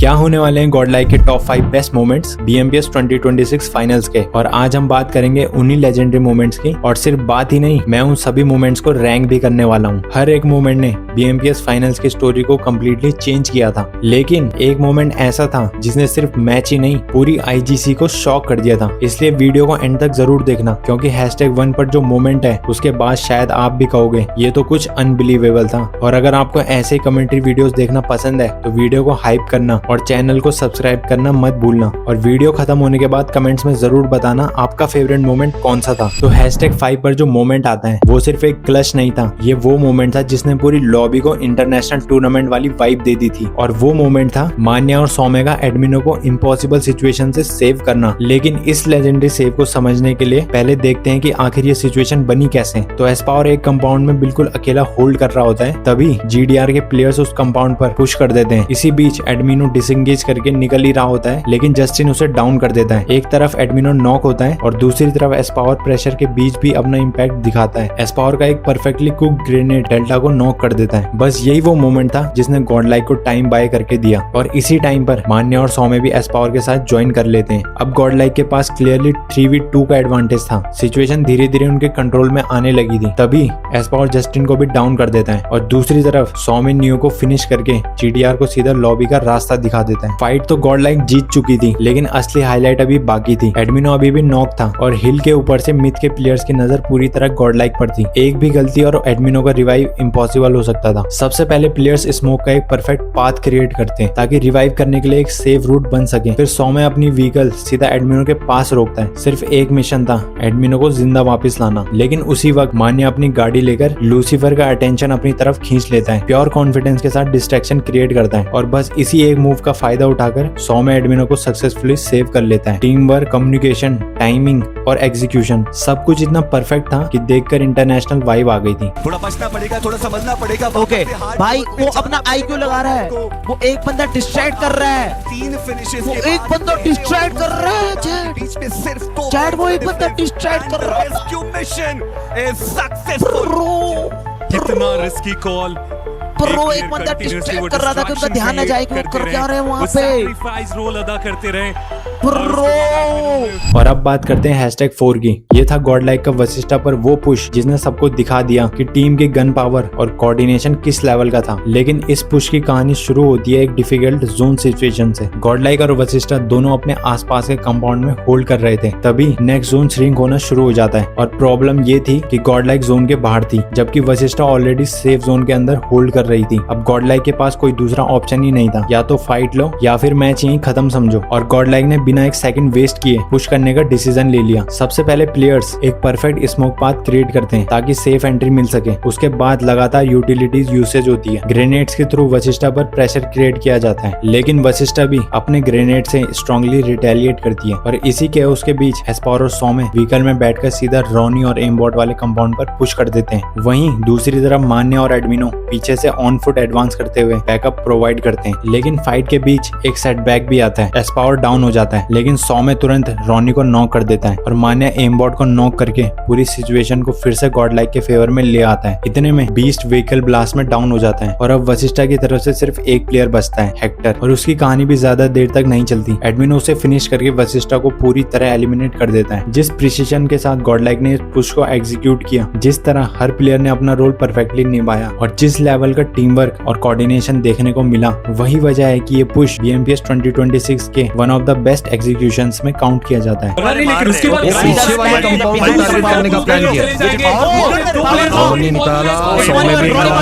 क्या होने वाले हैं गॉडलाइक के top 5 best moments BMPS 2026 finals के। और आज हम बात करेंगे उन्हीं लेजेंडरी मोमेंट्स की, और सिर्फ बात ही नहीं, मैं उन सभी मोमेंट्स को रैंक भी करने वाला हूँ। हर एक मोमेंट ने BMPS फाइनल्स की स्टोरी को कम्प्लीटली चेंज किया था, लेकिन एक मोमेंट ऐसा था जिसने सिर्फ मैच ही नहीं पूरी IGC को शॉक कर दिया था। इसलिए वीडियो को एंड तक जरूर देखना, क्योंकि #1 पर जो मोमेंट है उसके बाद शायद आप भी कहोगे ये तो कुछ अनबिलीवेबल था। और अगर आपको ऐसे कमेंट्री वीडियोस देखना पसंद है तो वीडियो को हाइप करना और चैनल को सब्सक्राइब करना मत भूलना। और वीडियो खत्म होने के बाद कमेंट्स में जरूर बताना आपका फेवरेट मोमेंट कौन सा था। तो #5 पर जो मोमेंट आता है वो सिर्फ एक क्लच नहीं था, ये वो मोमेंट था जिसने पूरी लॉबी को इंटरनेशनल टूर्नामेंट वाली वाइब दे दी थी। और वो मोमेंट था मान्या और सौम्य का एडमिनो को इम्पॉसिबल सिचुएशन से सेव करना। लेकिन इस लेजेंडरी सेव को समझने के लिए पहले देखते हैं कि आखिर ये सिचुएशन बनी कैसे। तो एस्पावर एक कंपाउंड में बिल्कुल अकेला होल्ड कर रहा होता है, तभी GDR के प्लेयर्स उस कंपाउंड पर पुश कर देते हैं। इसी बीच एडमिनो डिसएंगेज करके निकल ही रहा होता है, लेकिन जस्टिन उसे डाउन कर देता है। एक तरफ एडमिनो नॉक होता है और दूसरी तरफ एस्पावर प्रेशर के बीच भी अपना इम्पैक्ट दिखाता है। एस्पावर का एक परफेक्टली कुक ग्रेनेड डेल्टा को नॉक कर देता है। बस यही वो मोमेंट था जिसने गॉडलाइक को टाइम बाय करके दिया, और इसी टाइम पर मान्या और सौम्य भी एस्पावर के साथ ज्वाइन कर लेते हैं। अब गॉडलाइक के पास क्लियरली 3v2 का एडवांटेज था। सिचुएशन धीरे धीरे उनके कंट्रोल में आने लगी थी, तभी एस्पावर जस्टिन को भी डाउन कर देता है और दूसरी तरफ सौम्य नियो को फिनिश करके GDR को सीधा लॉबी का रास्ता दिखा देता है। फाइट तो गॉडलाइक जीत चुकी थी, लेकिन असली हाईलाइट अभी बाकी थी। एडमिनो अभी भी नॉक था और हिल के ऊपर से मिथ के प्लेयर्स की नजर पूरी तरह गॉडलाइक पर थी। एक भी गलती और एडमिनो का रिवाइव इम्पॉसिबल हो सकता था। सबसे पहले प्लेयर्स स्मोक का एक परफेक्ट पाथ क्रिएट करते हैं ताकि रिवाइव करने के लिए एक सेफ रूट बन सके। फिर सौम्य अपनी व्हीकल सीधा एडमिनो के पास रोकता है। सिर्फ एक मिशन था, एडमिनो को जिंदा वापस लाना। लेकिन उसी वक्त मान्या अपनी गाड़ी लेकर लूसीफर का अटेंशन अपनी तरफ खींच लेता है। प्योर कॉन्फिडेंस के साथ डिस्ट्रैक्शन क्रिएट करता है और बस इसी एक मूव का फायदा उठाकर सौम्य एडमिनो को सक्सेसफुली सेव कर लेता है। टीम वर्क, कम्युनिकेशन, टाइमिंग और एग्जीक्यूशन सब कुछ इतना परफेक्ट था कि देखकर इंटरनेशनल वाइब आ गई थी। थोड़ा बचना पड़ेगा, थोड़ा समझना पड़ेगा। ओके भाई, वो अपना IQ लगा रहा है, वो एक बंदा डिस्ट्रैक्ट कर रहा है, 3 फिनिशेस वो एक बंदा डिस्ट्रैक्ट कर रहा है बीच में सिर्फ चैट, वो एक बंदा डिस्ट्रैक्ट कर रहा है। Rescue mission is successful. कितना रिस्की कॉल, प्रो एक बंदा डिस्ट्रैक्ट कर रहा था कि उनका ध्यान न जाए कि वो कर क्या रहे हैं वहां पे। सैक्रिफाइस रोल अदा करते रहे प्रो। और अब बात करते हैं #4 की। ये था गॉडलाइक का वशिष्ठा पर वो पुश जिसने सबको दिखा दिया कि टीम की गन पावर और कोऑर्डिनेशन किस लेवल का था। लेकिन इस पुश की कहानी शुरू होती है एक डिफिकल्ट जोन सिचुएशन से। गॉडलाइक और वशिष्ठा दोनों अपने आसपास के कंपाउंड में होल्ड कर रहे थे, तभी नेक्स्ट जोन श्रिंक होना शुरू हो जाता है। और प्रॉब्लम ये थी कि गॉडलाइक जोन के बाहर थी, जबकि वशिष्ठा ऑलरेडी सेफ जोन के अंदर होल्ड कर रही थी। अब गॉडलाइक के पास कोई दूसरा ऑप्शन ही नहीं था, या तो फाइट लो या फिर मैच यहीं खत्म समझो। और गॉडलाइक ने बिना एक सेकंड वेस्ट किए पुश करने का डिसीजन ले लिया। सबसे पहले प्लेयर्स एक परफेक्ट स्मोक पाथ क्रिएट करते हैं ताकि सेफ एंट्री मिल सके। उसके बाद लगातार यूटिलिटीज यूसेज होती है। ग्रेनेड्स के थ्रू वशिष्ठा पर प्रेशर क्रिएट किया जाता है, लेकिन वशिष्ठा भी अपने ग्रेनेड से स्ट्रांगली रिटेलिएट करती है। और इसी केओस के बीच एस्पावर और सौम्य व्हीकल में बैठकर सीधा रोनी और एमबॉट वाले कंपाउंड पर पुश कर देते हैं। वहीं दूसरी तरफ मान्या और एडमिनो पीछे से ऑन फुट एडवांस करते हुए बैकअप प्रोवाइड करते हैं। लेकिन फाइट के बीच एक सेटबैक भी आता है। एस्पावर डाउन हो जाता है, लेकिन सौम्य तुरंत रोनी को नॉक कर देता है और मान्या एमबॉट को नॉक करके पूरी सिचुएशन को फिर से गॉडलाइक के फेवर में ले आता है। इतने में बीस्ट व्हीकल ब्लास्ट में डाउन हो जाता है और अब वशिष्ठा की तरफ से सिर्फ एक प्लेयर बचता है, हेक्टर। और उसकी कहानी भी ज्यादा देर तक नहीं चलती। एडमिनो उसे फिनिश करके वशिष्ठा को पूरी तरह एलिमिनेट कर देता है। जिस प्रिसीजन के साथ गॉडलाइक ने इस पुश को एग्जीक्यूट किया, जिस तरह हर प्लेयर ने अपना रोल परफेक्टली निभाया और जिस लेवल का टीम वर्क और कोऑर्डिनेशन देखने को मिला, वही वजह है कि ये पुश BMPS 2026 के one of the best executions में काउंट किया जाता है। लेकिन उसके बाद पीछे वाले कंपाउंड को टारगेट करने का प्लान किया। रोनी निकाला, सौम्य भी निकाला।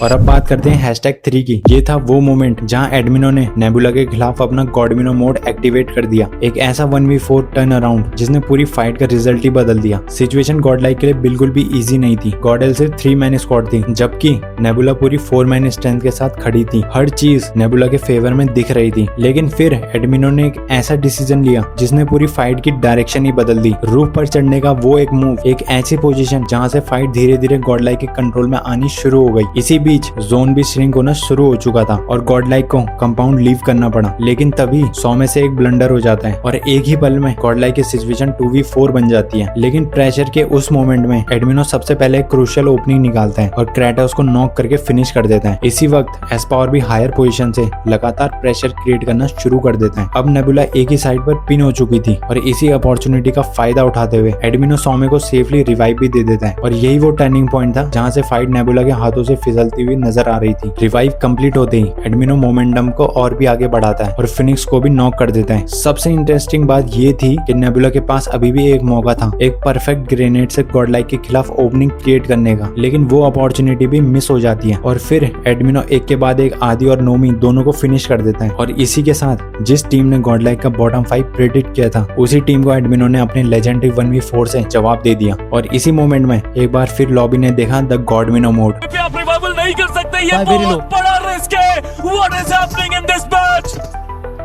और अब बात करते हैं #3 की। ये था वो मोमेंट जहां एडमिनो ने नेबुला के खिलाफ अपना गॉडमिनो मोड एक्टिवेट कर दिया। एक ऐसा 1v4 टर्न अराउंड जिसने पूरी फाइट का रिजल्ट ही बदल दिया। सिचुएशन गॉडलाइक के लिए बिल्कुल भी इजी नहीं थी। गॉडेल सिर्फ 3 मैन स्क्वाड थी जबकि नेबुला पूरी 4 मैन स्ट्रेंथ के साथ खड़ी थी। हर चीज नेबुला के फेवर में दिख रही थी, लेकिन फिर एडमिनो ने एक ऐसा डिसीजन लिया जिसने पूरी फाइट की डायरेक्शन ही बदल दी। रूफ पर चढ़ने का वो एक मूव, एक ऐसी पोजीशन जहां से फाइट धीरे धीरे गॉडलाइक के कंट्रोल में आनी शुरू हो गई। इसी बीच जोन भी श्रिंक होना शुरू हो चुका था और गॉडलाइक को कंपाउंड लीव करना पड़ा। लेकिन तभी 100 में से एक ब्लंडर हो जाता है और एक ही पल में गॉडलाइक की सिचुएशन 2v4 बन जाती है। लेकिन प्रेशर के उस मोमेंट में एडमिनो सबसे पहले एक क्रूशियल ओपनिंग निकालता है और क्रेटोस को नॉक करके फिनिश कर देता है। इसी वक्त एस्पावर भी हायर पोजीशन से लगातार प्रेशर क्रिएट करना शुरू कर देता है। अब नेबुला एक ही साइड पर पिन हो चुकी थी और इसी अपॉर्चुनिटी का फायदा उठाते हुए एडमिनो सौम्य को सेफली रिवाइव भी दे देता है और यही वो टर्निंग पॉइंट था जहां से फाइट नेबुला के हाथों से फिसलती हुई नजर आ रही थी। रिवाइव कंप्लीट होते ही एडमिनो मोमेंटम को और भी आगे बढ़ाता है और फिनिक्स को भी नॉक कर देता है। सबसे इंटरेस्टिंग बात ये थी कि नेबुला के पास अभी भी एक मौका था एक परफेक्ट ग्रेनेड से गॉडलाइक के खिलाफ ओपनिंग क्रिएट करने का, लेकिन वो अपॉर्चुनिटी भी मिस हो जाती है और फिर एडमिनो एक के बाद एक आदि और नोमी दोनों को फिनिश कर देता है। और इसी के साथ जिस टीम ने गॉडलाइक का बॉटम 5 प्रेडिक्ट किया था उसी टीम को एडमिनो ने अपने लेजेंडरी 1v4 से जवाब दे दिया। और इसी मोमेंट में एक बार फिर लॉबी ने देखा द गॉडमिनो मोड। आप रिवाइवल नहीं कर सकते, ये बहुत बड़ा रिस्क है। What is happening in this match?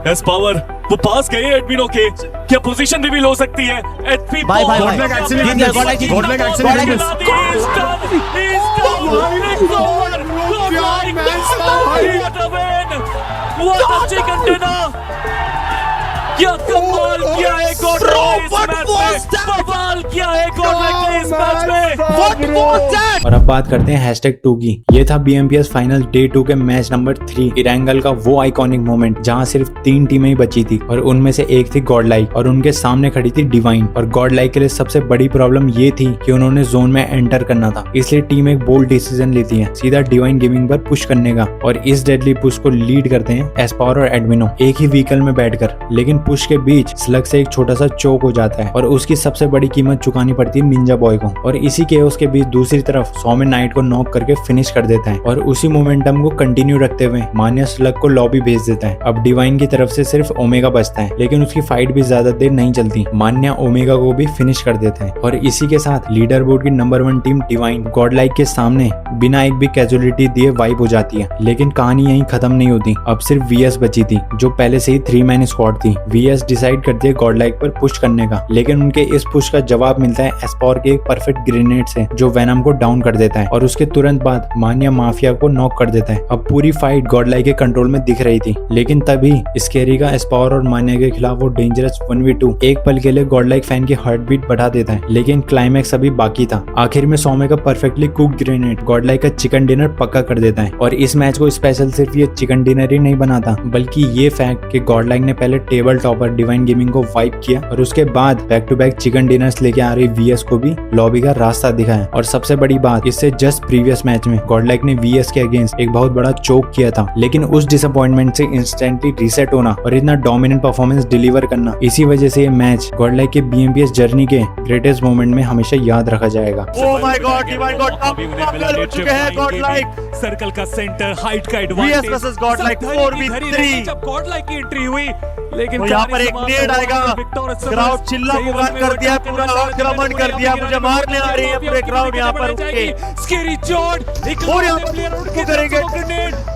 एस्पावर वो पास गए एडमिनो के, क्या पोजीशन रिवील हो सकती है? एचपी गॉडलाइक क्या कमाल किया है गॉडलाइक इस मैच में, कमाल किया है गॉडलाइक ने इस मैच में। और अब बात करते हैं #2 की। ये था BMPS फाइनल डे 2 के मैच नंबर 3 इरेंगल का वो आइकॉनिक मोमेंट जहां सिर्फ 3 टीमें ही बची थी और उनमें से एक थी गॉडलाइक और उनके सामने खड़ी थी डिवाइन। और गॉडलाइक के लिए सबसे बड़ी प्रॉब्लम ये थी कि उन्होंने जोन में एंटर करना था, इसलिए टीम एक बोल्ड डिसीजन लेती है सीधा डिवाइन गेमिंग पर पुश करने का। और इस डेडली पुश को लीड करते हैं एस्पावर और एडमिनो एक ही व्हीकल में बैठकर। लेकिन पुश के बीच स्लग से एक छोटा सा चोक हो जाता है और उसकी सबसे बड़ी कीमत चुकानी पड़ती है निंजा बॉय को। और इसी केओस के बीच दूसरी तरफ सौम्य नाइट को नॉक करके फिनिश कर देता है और उसी मोमेंटम को कंटिन्यू रखते हुए मान्या स्लग को लॉबी भेज देता है। अब डिवाइन की तरफ से सिर्फ ओमेगा बचता है, लेकिन उसकी फाइट भी ज्यादा देर नहीं चलती, मान्या ओमेगा को भी फिनिश कर देता है। और इसी के साथ लीडर बोर्ड की नंबर 1 टीम डिवाइन गॉडलाइक के सामने बिना एक भी कैजुअलिटी दिए वाइप हो जाती है। लेकिन कहानी यहीं खत्म नहीं होती, अब सिर्फ VS बची थी जो पहले से ही 3 मैन स्क्वाड थी। VS डिसाइड करती है गॉडलाइक पर पुश करने का, लेकिन उनके इस पुश का जवाब मिलता है एस्पावर के एक परफेक्ट ग्रेनेड से जो वेनम को डाउन कर देता है और उसके तुरंत बाद मान्या माफिया को नॉक कर देता है। अब पूरी फाइट गॉडलाइक के कंट्रोल में दिख रही थी, लेकिन तभी स्केरी का एस्पावर और मान्या के खिलाफ वो डेंजरस 1v2 एक पल के लिए गॉडलाइक फैन की हार्ट बीट बढ़ा देता है। लेकिन क्लाइमैक्स अभी बाकी था। आखिर में सौम्य का परफेक्टली कुक ग्रेनेड गॉडलाइक का चिकन डिनर पक्का कर देता है। और इस मैच को स्पेशल सिर्फ ये चिकन डिनर ही नहीं बनाता, बल्कि ये फैक्ट कि गॉडलाइक ने पहले टेबल टॉपर डिवाइन गेमिंग को वाइप किया और उसके बाद back to back chicken dinners लेके आ रही VS को भी लॉबी का रास्ता दिखाया। और सबसे बड़ी बात, इससे जस्ट प्रीवियस मैच में गॉडलाइक ने VS के अगेंस्ट एक बहुत बड़ा चोक किया था, लेकिन उस डिसअपॉइंटमेंट से इंस्टेंटली रीसेट होना और इतना डोमिनेंट परफॉर्मेंस डिलीवर करना, इसी वजह से ये मैच गॉडलाइक के BMPS जर्नी के ग्रेटेस्ट मोमेंट में हमेशा याद रखा जाएगा। Oh my God, divine God हो चुके हैं गॉडलाइक। सर्कल का सेंटर, हाइट का advantage, VS versus Godlike 4v3। जब गॉडलाइक की एंट्री हुई, लेकिन तो यहाँ पर एक नेड आएगा, क्राउड चिल्ला पुकार कर दिया, पूरा आक्रमण कर दिया, मुझे मारने आ रही है पूरे क्राउड यहाँ पर उठके। स्केरी जॉर्ज एक और यहाँ पर करेंगे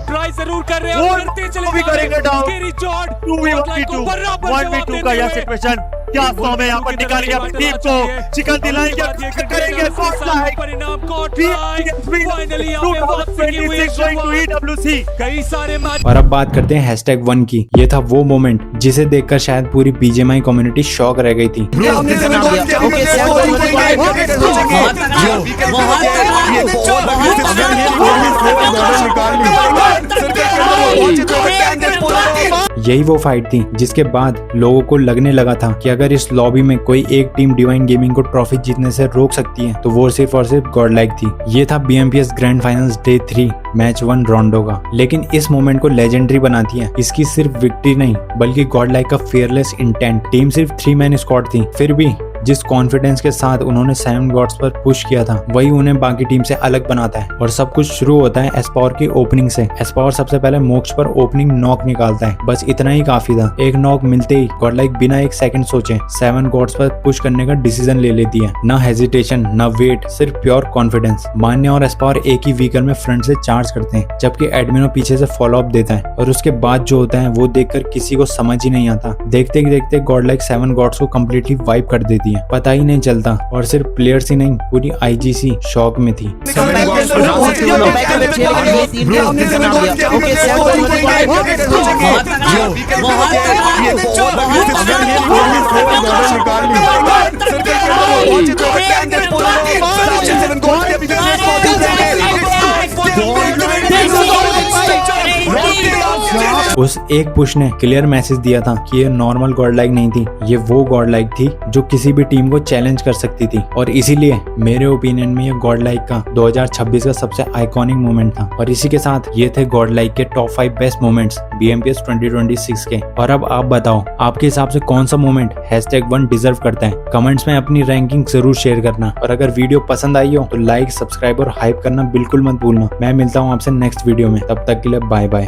ट्राई जरूर कर रहे हैं और करते चले भी करेंगे down. Scary George 2v1v2 1v2 का यह सिचुएशन, क्या सौम्य यहाँ पर निकालेंगे अपनी टीम को, चिकन दिलाएंगे, करेंगे परिणाम फाइनली EWC। कई सारे मैच। और अब बात करते हैं #1 की। ये था वो मोमेंट जिसे देखकर शायद पूरी BGMI कम्युनिटी शॉक रह गई थी। यही वो फाइट थी जिसके बाद लोगों को लगने लगा था कि अगर इस लॉबी में कोई एक टीम डिवाइन गेमिंग को ट्रॉफी जीतने से रोक सकती है तो वो सिर्फ और सिर्फ गॉडलाइक थी। ये था BMPS grand finals day 3 match 1 रोंडो का। लेकिन इस मोमेंट को लेजेंडरी बनाती है इसकी सिर्फ विक्ट्री नहीं बल्कि गॉडलाइक का फियरलेस इंटेंट। टीम सिर्फ 3 मैन स्क्वाड थी, फिर भी जिस कॉन्फिडेंस के साथ उन्होंने 7 गॉड्स पर पुश किया था वही उन्हें बाकी टीम से अलग बनाता है। और सब कुछ शुरू होता है एस्पावर की ओपनिंग से। एस्पावर सबसे पहले मोक्ष पर ओपनिंग नॉक निकालता है, बस इतना ही काफी था। एक नॉक मिलते ही गॉडलाइक बिना एक सेकंड सोचे 7 गॉड्स पर पुश करने का डिसीजन ले लेती है। ना हेजिटेशन ना वेट, सिर्फ प्योर कॉन्फिडेंस। मान्या और एस्पावर एक ही व्हीकल में फ्रंट से चार्ज करते हैं, जबकि एडमिनो पीछे से फॉलो अप देता है। और उसके बाद जो होता है वो देखकर किसी को समझ ही नहीं आता। देखते ही देखते गॉडलाइक 7 गॉड्स को कंप्लीटली वाइप कर देती है, पता ही नहीं चलता। और सिर्फ प्लेयर्स ही नहीं, पूरी आईजीसी शॉक में थी। उस एक पुश ने क्लियर मैसेज दिया था कि ये नॉर्मल गॉडलाइक नहीं थी, ये वो गॉडलाइक थी जो किसी भी टीम को चैलेंज कर सकती थी। और इसीलिए मेरे ओपिनियन में ये गॉडलाइक का 2026 का सबसे आइकॉनिक मोमेंट था। और इसी के साथ ये थे गॉडलाइक के टॉप 5 बेस्ट मोमेंट्स BMPS 2026 के। और अब आप बताओ आपके हिसाब से कौन सा मोमेंट #1 डिजर्व करता है। कमेंट्स में अपनी रैंकिंग जरूर शेयर करना। और अगर वीडियो पसंद आई हो तो लाइक, सब्सक्राइब और हाइप करना बिल्कुल मत भूलना। मैं मिलता हूँ आपसे नेक्स्ट वीडियो में, तब तक के लिए बाय बाय।